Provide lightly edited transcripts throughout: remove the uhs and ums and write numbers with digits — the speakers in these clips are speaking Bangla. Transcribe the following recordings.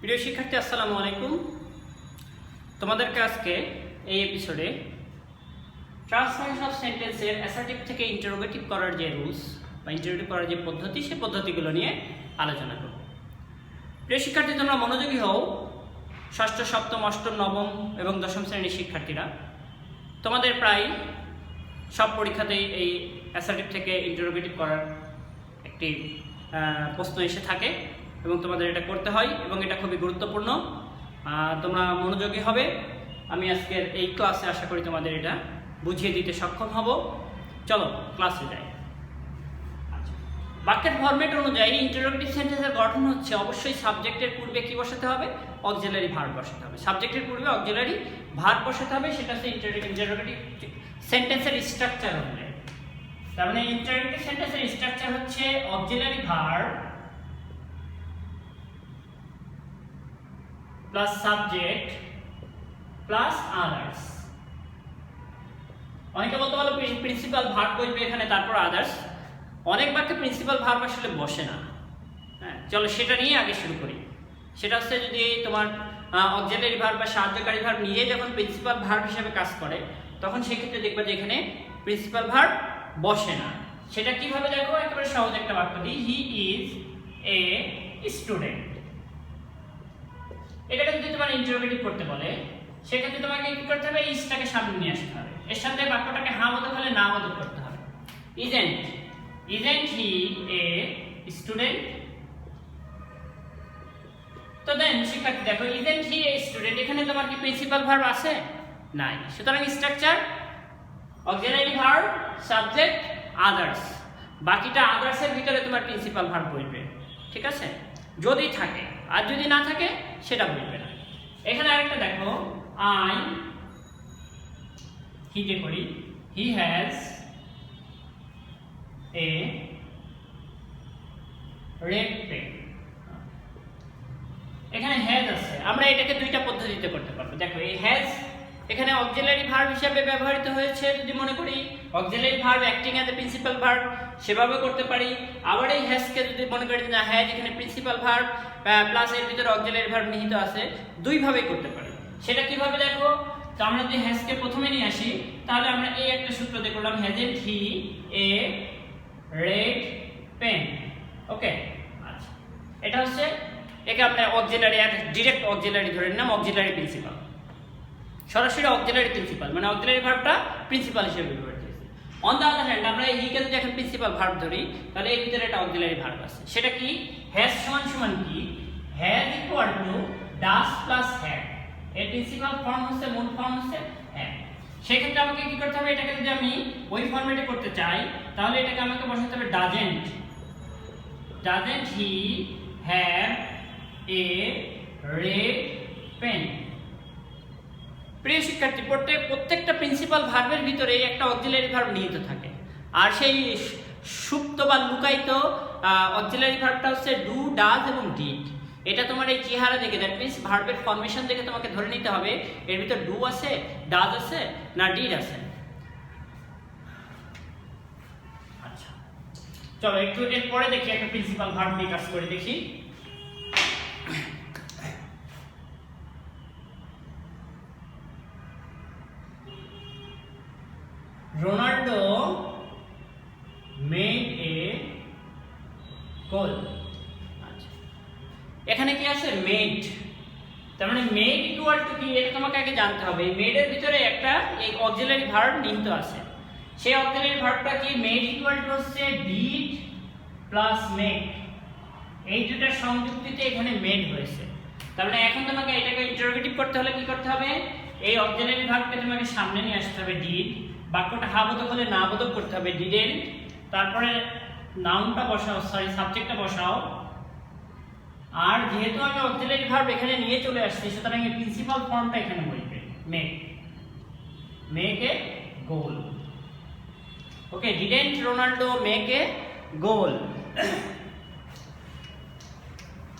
প্রিয় শিক্ষার্থী আসসালামু আলাইকুম। তোমাদেরকে আজকে এই এপিসোডে ট্রান্সফরমেশন অফ সেন্টেন্সের অ্যাসার্টিভ থেকে ইন্টারোগেটিভ করার যে রুলস বা ইন্টারোগেটিভ করার যে পদ্ধতি, সেই পদ্ধতিগুলো নিয়ে আলোচনা করব। প্রিয় শিক্ষার্থী, তোমরা মনোযোগী হও। ষষ্ঠ, সপ্তম, অষ্টম, নবম এবং দশম শ্রেণীর শিক্ষার্থীরা, তোমাদের প্রায় সব পরীক্ষাতেই এই অ্যাসার্টিভ থেকে ইন্টারোগেটিভ করার একটি প্রশ্ন এসে থাকে এবং তোমাদের এটা করতে হয় এবং এটা খুবই গুরুত্বপূর্ণ। তোমরা মনোযোগী হবে। আমি আজকের এই ক্লাসে আশা করি তোমাদের এটা বুঝিয়ে দিতে সক্ষম হব। চলো ক্লাসে যাই। বাক্যের ফরম্যাট অনুযায়ী ইন্টারোগেটিভ সেন্টেন্সের গঠন হচ্ছে অবশ্যই সাবজেক্টের পূর্বে কি বসাতে হবে? অক্সিলারি ভার্ব বসাতে হবে। সাবজেক্টের পূর্বে অক্সিলারি ভার্ব বসাতে হবে। সেটা হচ্ছে ইন্টারোগেটিভ সেন্টেন্সের স্ট্রাকচার অনুযায়ী। তার মানে ইন্টারোগেটিভ সেন্টেন্সের স্ট্রাকচার হচ্ছে auxiliary verb plus subject plus others. অনেকে বলতে পারো প্রিন্সিপাল ভার্ব বসবে এখানে, তারপর আদার্স। অনেক বাক্যে প্রিন্সিপাল ভার্ব আসলে বসে না। হ্যাঁ, চলো সেটা নিয়ে আগে শুরু করি। সেটা হচ্ছে যদি তোমার অক্সিলারি ভার্ব বা সাহায্যকারী ভার্ব নিজে যখন প্রিন্সিপাল ভার্ব হিসেবে কাজ করে, তখন সেক্ষেত্রে দেখবা যে এখানে প্রিন্সিপাল ভার্ব বসে না। সেটা কিভাবে দেখো? একেবারে সহজ একটা বাক্য দিই, হি ইজ এ স্টুডেন্ট। এটাকে যদি তোমার ইন্টারোগেটিভ করতে বলে, সেক্ষেত্রে তোমাকে কি করতে হবে? ইজটাকে সামনে নিয়ে আসতে হবে। এর সাথে বাক্যটাকে হা বোধক হলে না বোধক করতে হবে। Isn't he a student. তো দেন শিক্ষার্থী দেখো, ইজেন্ট হি এ স্টুডেন্ট, এখানে তোমার কি প্রিন্সিপাল ভার্ব আছে? নাই। সুতরাং structure auxiliary verb, subject, others. বাকিটা আদার্সের ভিতরে তোমার প্রিন্সিপাল ভার্ব বসবে। ঠিক আছে, যদি থাকে। আর যদি না থাকে সেটা বলবে না। এখানে আরেকটা দেখো, আই হিকে করি, he has a red pen. এখানে হ্যাজ আছে, আমরা এটাকে দুইটা পদ্ধতিতে করতে পারবো। দেখো, এই হ্যাজ এখানে অক্সিলারি ভার্ব হিসেবে ব্যবহৃত হয়েছে। যদি মনে করি auxiliary verb acting as a principal verb, সেভাবে করতে পারি। আবার এই হ্যাজকে যদি মনে করি না, হ্যাজ এখানে প্রিন্সিপাল ভার্ব প্লাস এর ভিতরে অক্সিলারি ভার্ব নিহিত আছে, দুইভাবেই করতে পারি। সেটা কিভাবে দেখো? তো আমরা যদি হ্যাজকে প্রথমে নিয়ে আসি, তাহলে আমরা এই একটা সূত্র দিয়ে করলাম, হ্যাজেন্ট হি এ রেড পেন। ওকে, আচ্ছা, এটা হচ্ছে একে আমরা অক্সিলারি, ডিরেক্ট অক্সিলারি ধরে নিলাম, অক্সিলারি প্রিন্সিপাল, সরাসরি অক্সিলারি প্রিন্সিপাল, মানে অক্সিলারি ভার্বটা প্রিন্সিপাল হিসেবে ব্যবহৃত হয়েছে। অন দ্য আদার হ্যান্ড, আমরা হিকে যদি এখন প্রিন্সিপাল ভার্ব ধরি, তাহলে এর ভিতরে একটা অক্সিলারি ভার্ব আছে। সেটা কি? হ্যাজ সমান সমান কি? Has equal to does plus had. এর প্রিন্সিপাল ফর্ম হচ্ছে, মূল ফর্ম হচ্ছে হ্যাড। সেক্ষেত্রে আমাকে কি করতে হবে? এটাকে যদি আমি ওই ফর্মেটে করতে চাই, তাহলে এটাকে আমাকে বসাতে হবে doesn't he have a red pen. প্রিয় শিক্ষার্থী, প্রত্যেকটা প্রিন্সিপাল ভার্বের ভিতরে একটা অক্সিলারি ভার্ব নিহিত থাকে। আর সেই সুপ্ত বা লুকায়িত অক্সিলারি ভার্বটা হচ্ছে ডু, ডাজ এবং ডিড। এটা তোমার এই চেহারা দেখে, দ্যাট মিন্স ভার্বের ফরমেশন দেখে তোমাকে ধরে নিতে হবে এর ভিতর ডু আছে, ডাজ আছে না ডিড আছে। আচ্ছা, চলো একটু এর পরে দেখি একটা প্রিন্সিপাল ভার্ব নিয়ে কাজ করে দেখি। Ronaldo made a goal. আচ্ছা, এখানে কি আছে? মেড। তার মানে মেড ইকুয়াল টু কি? এটা তোমাকে আগে জানতে হবে। এই মেড এর ভিতরে একটা এই অক্সিলারি ভার্ব নিহিত আছে। সেই অক্সিলারি ভার্বটা কি? মেড ইকুয়াল টু হচ্ছে ডিড প্লাস মেক। এই দুটার সংযুক্তিতে এখানে মেড হয়েছে। তার মানে এখন তোমাকে এটাকে ইন্টারোগেটিভ করতে হলে কি করতে হবে? এই অক্সিলারি ভার্বকে তোমাকে সামনে নিয়ে আসতে হবে, ডিড। বাক্যটা হা বোধক হলে না বোধক করতে হবে, ডিডেন্ট। তারপরে নাউনটা বসাও, সরি সাবজেক্টটা বসাও। আর যেহেতু আমি অক্সিলারি ভার্ব এখানে নিয়ে চলে আসছি, সুতরাং এই প্রিন্সিপাল ফর্মটা এখানে বসবে, make a goal. Okay, didn't Ronaldo make a goal.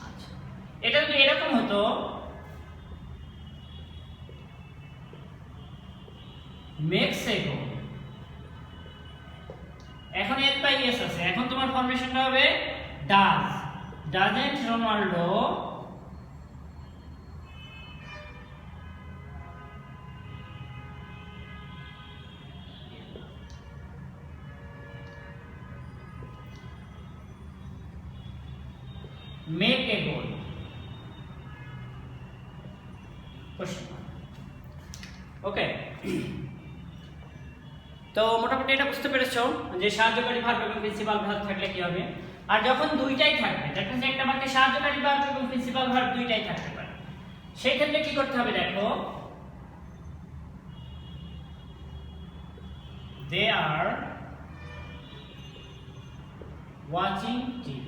আচ্ছা, এটা যদি এরকম হতো, মেক্স এ গোল। এখন এর পাই এস আছে, এখন তোমার ফরমেশনটা হবে doesn't Ronaldo make a goal ওকে। তো মোটামুটি এটা বুঝতে পেরেছো যে সাহায্যকারী ভার্ব এবং প্রিন্সিপাল ভার্ব থাকলে কি হবে। আর যখন দুইটাই থাকবে, দেখো যে একটা বাক্যে সাহায্যকারী ভার্ব এবং প্রিন্সিপাল ভার্ব দুইটাই থাকতে পারে, সেই ক্ষেত্রে কি করতে হবে দেখো, they are watching TV।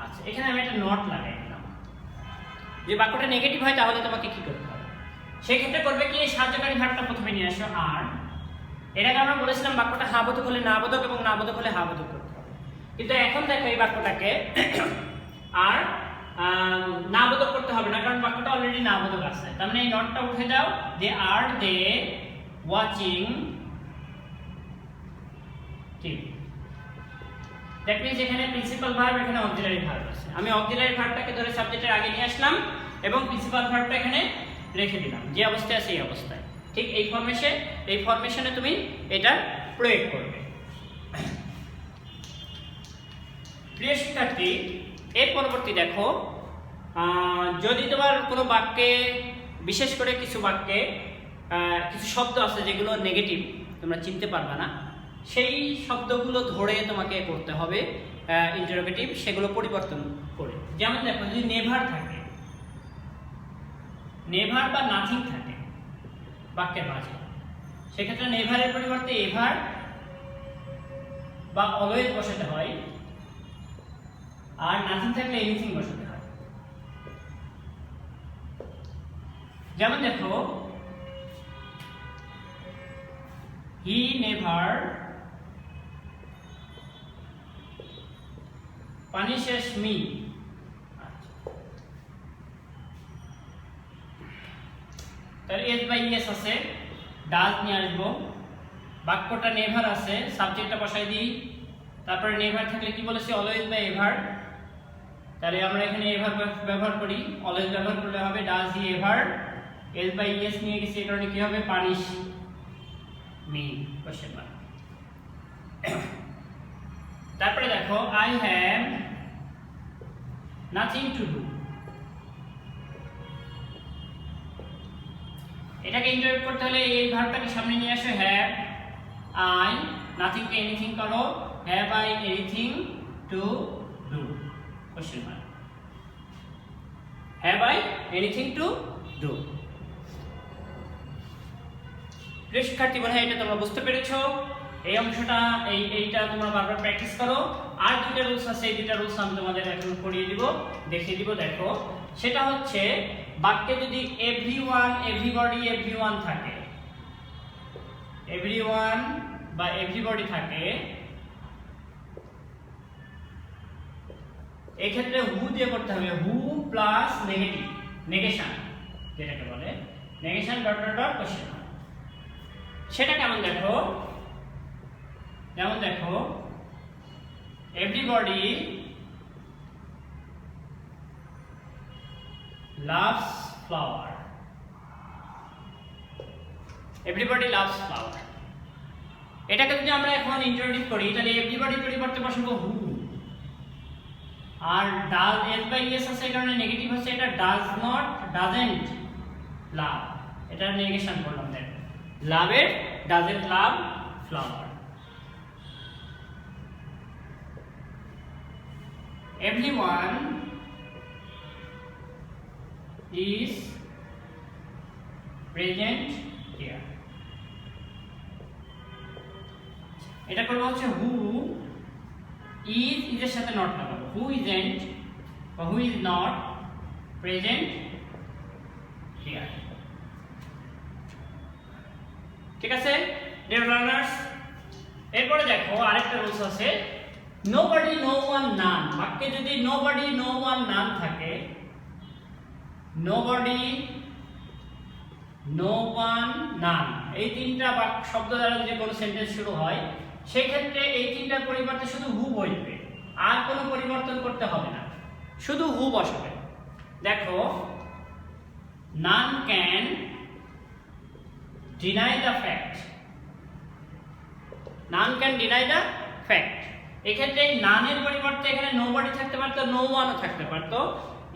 আচ্ছা, এখানে আমি একটা নট লাগাই দিলাম। যে বাক্যটা নেগেটিভ হয় তাহলে তোমাকে কি করতে হবে, সেই ক্ষেত্রে করবে কি, এই সাহায্যকারী ভার্বটা প্রথমে নিয়ে আসো। আর এটাকে আমরা বলেছিলাম বাক্যটা হা বোধক হলে না বোধক এবং না বোধক হলে হা বোধক করতে হবে, কিন্তু এখন দেখো এই বাক্যটাকে আর না বোধক করতে হবে না, কারণ বাক্যটা অলরেডি না বোধক আছে। তার মানে এই নটটা উঠে দাও, they are they watching TV. That means এখানে প্রিন্সিপাল ভার্ব, এখানে অক্সিলারি ভার্ব আছে। আমি অক্সিলারি ভার্বটাকে ধরে সাবজেক্টের আগে নিয়ে আসলাম এবং প্রিন্সিপাল ভার্বটা এখানে রেখে দিলাম, যে অবস্থায় আছে এই অবস্থায়। ঠিক এই ফরমেশনে তুমি এটা প্রয়োগ করবে। প্রিয় শিক্ষার্থী, এর পরবর্তী দেখো, যদি তোমার কোনো বাক্যে, বিশেষ করে কিছু বাক্যে কিছু শব্দ আছে যেগুলো নেগেটিভ, তোমরা চিনতে পারবে না, সেই শব্দগুলো ধরে তোমাকে করতে হবে ইন্টারোগেটিভ, সেগুলো পরিবর্তন করে। যেমন দেখো, যদি নেভার থাকে, নেভার বা নাথিং থাকে বাক্যের মাঝে, সেক্ষেত্রে নেভারের পরিবর্তে এভার বা অলওয়েজ বসাতে হয়, আর নাথিং থাকলে এনিথিং বসাতে হয়। যেমন দেখো, হি নেভার punishes me। তাহলে এস বাই এস আছে, ডাজ নিয়ে আসবো, বাক্যটা নেভার আছে, সাবজেক্টটা বসাই দিই, তারপরে নেভার থাকলে কি বলেছি, অলওয়েজ বা এভার। তাহলে আমরা এখানে এভার ব্যবহার করি, অলওয়েজ ব্যবহার করলে হবে does he ever, S by S নিয়ে গেছি, এই কারণে কি হবে, পানিশ মি কোশ্চেন মার্ক। তারপরে দেখো, I have nothing to do, এটাকে ইন্টারপ্রেট করতে হলে এই ভার্বটাকে সামনে নিয়ে আসো, হ্যাভ আই, নাথিং কে এনিথিং করো, have I anything to do question mark, have I anything to do. প্রিয় শিক্ষার্থী বন্ধুরা, এটা তোমরা বুঝতে পেরেছো। এই অংশটা এইটা তোমরা বারবার প্র্যাকটিস করো। আর দুটো রুলস আছে, এই দুটো রুলস আমি তোমাদের এখন পড়িয়ে দিব, দেখিয়ে দিব। দেখো, সেটা হচ্ছে বাক্যে যদি এভরিওয়ান, এভরিবডি, এভরিওয়ান থাকে, এভরিওয়ান বা এভরিবডি থাকে, এই ক্ষেত্রে হু দিয়ে করতে হবে, হু প্লাস নেগেটিভ, নেগেশন যেটাকে বলে, negation dot dot dot question. সেটা কেমন দেখো, যেমন দেখো, everybody loves flower, everybody loves flower। এটাকে যদি আমরা এখন ইন্ট্রোডিউস করি, তাহলে এভরিবডি পরিবর্তে বসাবো হু, আর ডাজ এস বাই এস আছে, এই কারণে নেগেটিভ হচ্ছে, এটা ডাজ নট, ডাজেন্ট লাভ, এটা নেগেশন করলাম। দেখো, লাভের doesn't love flower. Everyone is present here। এটা করবো হচ্ছে হু ইজ, ইজের সাথে নট লাগাবো, হু ইজেন্ট বা who is not present here. ঠিক আছে ডিয়ার লার্নার্স, এরপরে দেখো আরেকটা রুলস আছে, নোবডি, নো ওয়ান, নান। বাক্যে যদি নোবডি, নো ওয়ান, নান থাকে, নোবডি, নো ওয়ান, নান, এই তিনটা শব্দ দ্বারা যদি কোনো সেন্টেন্স শুরু হয়, সেই ক্ষেত্রে এই তিনটার পরিবর্তে শুধু হু বসবে, আর কোনো পরিবর্তন করতে হবে না, শুধু হু বসাবে। দেখো, none can deny the fact, none can deny the fact, এক্ষেত্রে নানের পরিবর্তে এখানে নোবডি থাকতে পারতো, নো ওয়ানও থাকতে পারতো।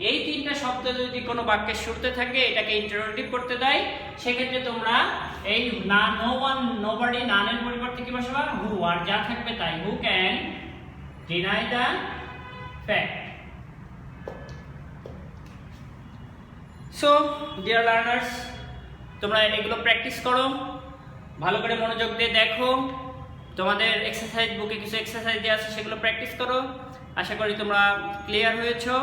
এই তিনটা শব্দ যদি কোনো বাক্যের শুরুতে থাকে, এটাকে ইন্টারোগেটিভ করতে দেয়, সেক্ষেত্রে তোমরা এই না, নো ওয়ান, নোবডি, নানের পরিবর্তে কি বসাবা? হু, আর যা থাকবে তাই। Who can deny the fact. So dear learners, তোমরা এগুলো প্র্যাকটিস করো, ভালো করে মনোযোগ দিয়ে দেখো। তোমাদের এক্সারসাইজ বুকে কিছু এক্সারসাইজ দেওয়া আছে, সেগুলো প্র্যাকটিস করো। আশা করি তোমরা ক্লিয়ার হয়েছো।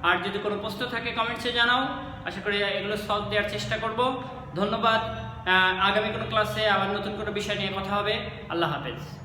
আর যদি কোনো প্রশ্ন থাকে কমেন্টসে জানাও, আশা করি এগুলো সলভ দেওয়ার চেষ্টা করব। ধন্যবাদ। আগামী কোনো ক্লাসে আবার নতুন কোনো বিষয় নিয়ে কথা হবে। আল্লাহ হাফেজ।